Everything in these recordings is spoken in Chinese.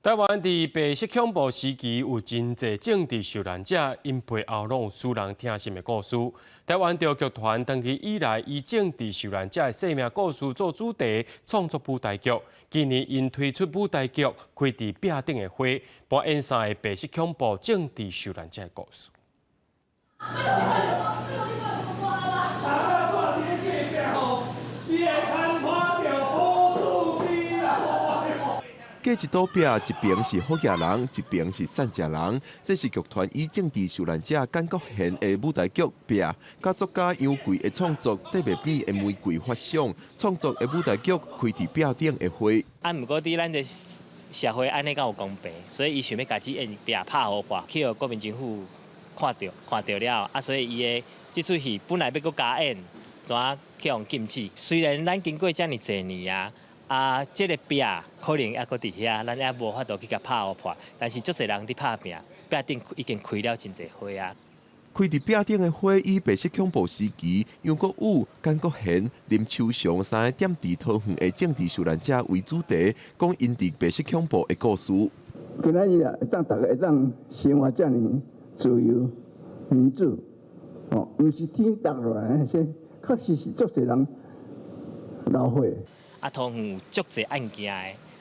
台湾伫白色恐怖时期，有真侪政治受难者因背后拢有使人疼心的故事。台湾钓剧团长期以来以政治受难者的生命故事做主题，创作舞台剧。今年因推出舞台剧《开伫壁顶的花》，播演三个白色恐怖政治受难者的故事。隔一道壁，一边是好野人，一边是善食人。这是剧团以政治受难者简国贤的舞台剧《壁》，甲作家杨贵的创作《特别变的玫瑰》发想，创作的舞台剧《开伫壁顶的花》。毋过伫咱的社会安尼敢有公平，所以伊想要家己演壁拍好看，去互国民政府看到了，所以伊的这出戏本来要搁加演，怎啊去互禁止？虽然咱经过遮尔侪年这个壁可能还搁伫遐，咱还无法度去甲拍好破，但是足侪人伫拍壁，壁顶已经开了真侪花啊。开伫壁顶的花，以白色恐怖时期杨国武、简国贤、林秋祥三个点伫桃园的政治受难者为主题，讲因伫白色恐怖的故事。今仔日会当大家会当生活遮尔自由民主，毋是天塌落来，确实是足侪人流血。桃园有足侪案件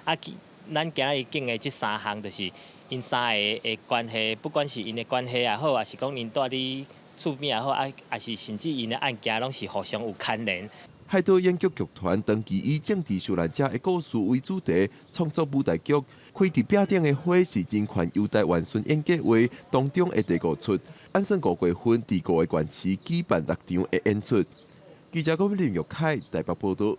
的，咱今日经的这三项，就是因三个的关系，不管是因的关系也好，还是讲因住伫厝边也好，还是甚至因的案件，拢是互相有牵连。海岛演剧剧团长期以政治受难者的故事为主题，创作舞台剧《开伫壁顶的花》是人权优待元顺演计划当中的第5出，按算5月份伫5个县市举办6场的演出。记者郭美玲、玉凯台北报道。